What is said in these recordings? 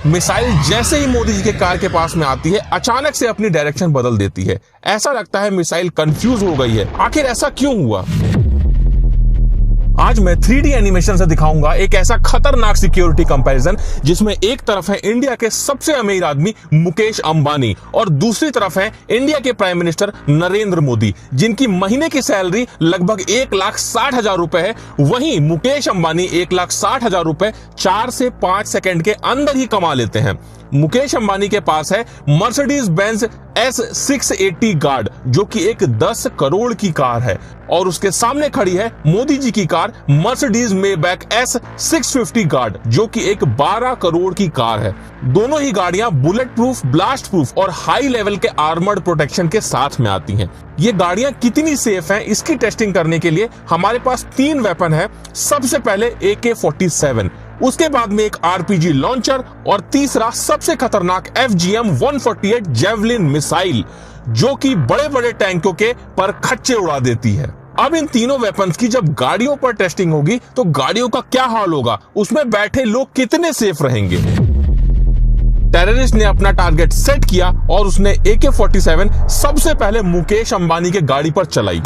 Missile जैसे ही मोदी जी के car के पास में आती है अचानक से अपनी डायरेक्शन बदल देती है। ऐसा लगता है मिसाइल कंफ्यूज हो गई है। आखिर ऐसा क्यों हुआ? आज मैं 3D एनिमेशन से दिखाऊंगा एक ऐसा खतरनाक सिक्योरिटी कंपैरिजन जिसमें एक तरफ है इंडिया के सबसे अमीर आदमी मुकेश अंबानी और दूसरी तरफ है इंडिया के प्राइम मिनिस्टर नरेंद्र मोदी, जिनकी महीने की सैलरी लगभग 1,60,000 रुपए है। वहीं मुकेश अंबानी 1,60,000 रुपए 4 से 5 सेकंड के अंदर ही कमा लेते हैं। मुकेश अंबानी के पास है मर्सिडीज बेंज S680 गार्ड, जो कि एक 10 करोड़ की कार है, और उसके सामने खड़ी है मोदी जी की car Mercedes Maybach S650 guard, जो कि एक 12 करोड़ की कार है। दोनों ही गाड़ियां बुलेट प्रूफ, ब्लास्ट प्रूफ और हाई लेवल के आर्मर्ड प्रोटेक्शन के साथ में आती हैं। ये गाड़ियां कितनी सेफ हैं, इसकी टेस्टिंग करने के लिए हमारे पास 3 वेपन है। सबसे पहले AK-47, उसके बाद में एक RPG लॉन्चर और तीसरा सबसे खतरनाक FGM-148 जेवलिन मिसाइल, जो कि बड़े बड़े टैंकों के पर खच्चे उड़ा देती है। अब इन तीनों वेपन्स की जब गाड़ियों पर टेस्टिंग होगी तो गाड़ियों का क्या हाल होगा, उसमें बैठे लोग कितने सेफ रहेंगे। टेररिस्ट ने अपना टारगेट सेट किया और उसने AK-47 सबसे पहले मुकेश अंबानी के गाड़ी पर चलाई।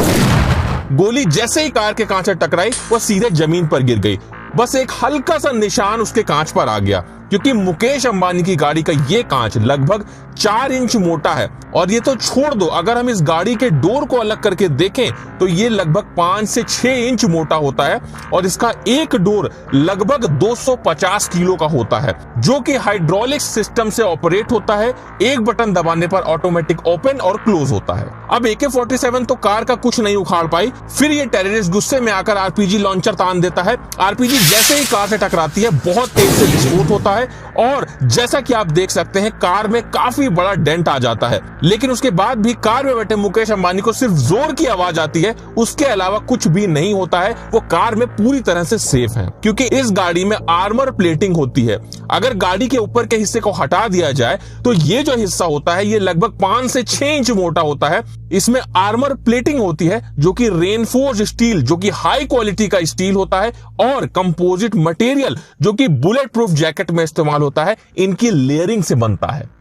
गोली जैसे ही कार के कांच से टकराई वो सीधे जमीन पर गिर गई। बस एक हल्का सा निशान उसके कांच पर आ गया, क्योंकि मुकेश अंबानी की गाड़ी का ये कांच लगभग 4 इंच मोटा है। और ये तो छोड़ दो, अगर हम इस गाड़ी के डोर को अलग करके देखें तो ये लगभग 5 से 6 इंच मोटा होता है और इसका एक डोर लगभग 250 किलो का होता है, जो कि हाइड्रोलिक सिस्टम से ऑपरेट होता है। एक बटन दबाने पर ऑटोमेटिक ओपन और क्लोज होता है। अब AK-47 तो कार का कुछ नहीं उखाड़ पाई। फिर ये टेररिस्ट गुस्से में आकर RPG लॉन्चर तान देता है। RPG जैसे ही कार से टकराती है बहुत तेज से विस्फोट होता है और जैसा कि आप देख सकते हैं कार में काफी बड़ा डेंट आ जाता है। लेकिन उसके बाद भी कार में बैठे मुकेश अंबानी को सिर्फ जोर की आवाज आती है, उसके अलावा कुछ भी नहीं होता है। वो कार में पूरी तरह से सेफ है, क्योंकि इस गाड़ी में आर्मर प्लेटिंग होती है। अगर गाड़ी के ऊपर के हिस्से को हटा दिया जाए तो ये जो हिस्सा होता है ये लगभग 5 से 6 इंच मोटा होता है। इसमें आर्मर प्लेटिंग होती है जो कि रेनफोर्स्ड स्टील, जो कि हाई क्वालिटी का स्टील होता है, और कंपोजिट मटेरियल जो कि बुलेट प्रूफ जैकेट में इस्तेमाल होता है, इनकी लेयरिंग से बनता है।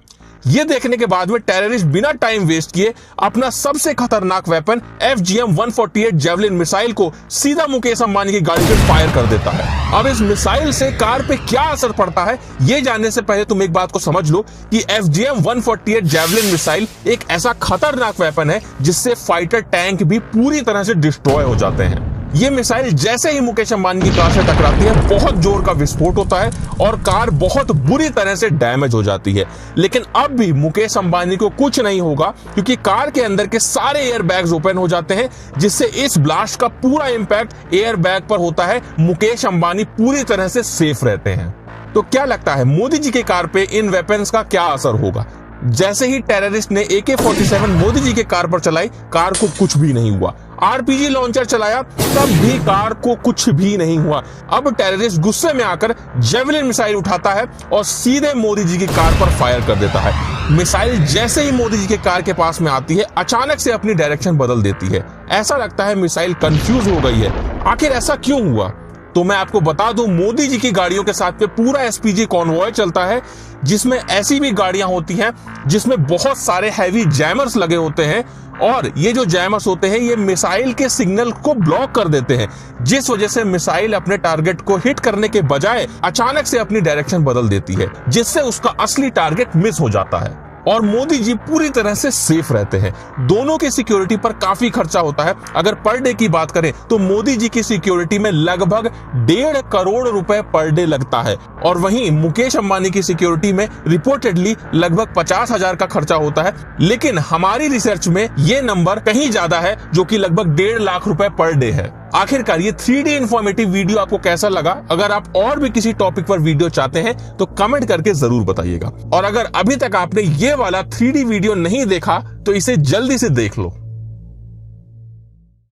ये देखने के बाद में टेररिस्ट बिना टाइम वेस्ट किए अपना सबसे खतरनाक वेपन FGM-148 जेवलिन मिसाइल को सीधा मुकेश अंबानी की गाड़ी पे फायर कर देता है। अब इस मिसाइल से कार पे क्या असर पड़ता है ये जानने से पहले तुम एक बात को समझ लो कि FGM-148 जेवलिन मिसाइल एक ऐसा खतरनाक वेपन है जिससे फाइटर टैंक भी पूरी तरह से डिस्ट्रॉय हो जाते हैं। ये मिसाइल जैसे ही मुकेश अंबानी की कार से टकराती है बहुत जोर का विस्फोट होता है और कार बहुत बुरी तरह से डैमेज हो जाती है। लेकिन अब भी मुकेश अंबानी को कुछ नहीं होगा, क्योंकि कार के अंदर के सारे एयर बैग्स ओपन हो जाते हैं, जिससे इस ब्लास्ट का पूरा इंपैक्ट एयर बैग पर होता है। मुकेश अंबानी पूरी तरह से सेफ रहते हैं। तो क्या लगता है मोदी जी के कार पे इन वेपन्स का क्या असर होगा? जैसे ही टेररिस्ट ने AK-47 मोदी जी के कार पर चलाई, कार को कुछ भी नहीं हुआ। RPG लॉन्चर चलाया, तब भी कार को कुछ भी नहीं हुआ। अब टेररिस्ट गुस्से में आकर जेवलिन मिसाइल उठाता है और सीधे मोदी जी की कार पर फायर कर देता है। मिसाइल जैसे ही मोदी जी के कार के पास में आती है अचानक से अपनी डायरेक्शन बदल देती है। ऐसा लगता है मिसाइल कंफ्यूज हो गई है। आखिर ऐसा क्यों हुआ? तो मैं आपको बता दूं, मोदी जी की गाड़ियों के साथ में पूरा SPG कॉन्वॉय चलता है, जिसमें ऐसी भी गाड़ियां होती हैं जिसमें बहुत सारे हैवी जैमर्स लगे होते हैं, और ये जो जैमर्स होते हैं ये मिसाइल के सिग्नल को ब्लॉक कर देते हैं, जिस वजह से मिसाइल अपने टारगेट को हिट करने के बजाय अचानक से अपनी डायरेक्शन बदल देती है, जिससे उसका असली टारगेट मिस हो जाता है और मोदी जी पूरी तरह से सेफ रहते हैं। दोनों की सिक्योरिटी पर काफी खर्चा होता है। अगर पर डे की बात करें तो मोदी जी की सिक्योरिटी में लगभग 1.5 करोड़ रुपए पर डे लगता है, और वहीं मुकेश अंबानी की सिक्योरिटी में रिपोर्टेडली लगभग 50,000 का खर्चा होता है। लेकिन हमारी रिसर्च में ये नंबर कहीं ज्यादा है, जो कि लगभग 1.5 लाख रुपए पर डे है। आखिरकार ये 3D इंफॉर्मेटिव वीडियो आपको कैसा लगा? अगर आप और भी किसी टॉपिक पर वीडियो चाहते हैं तो कमेंट करके जरूर बताइएगा। और अगर अभी तक आपने ये वाला 3D वीडियो नहीं देखा तो इसे जल्दी से देख लो।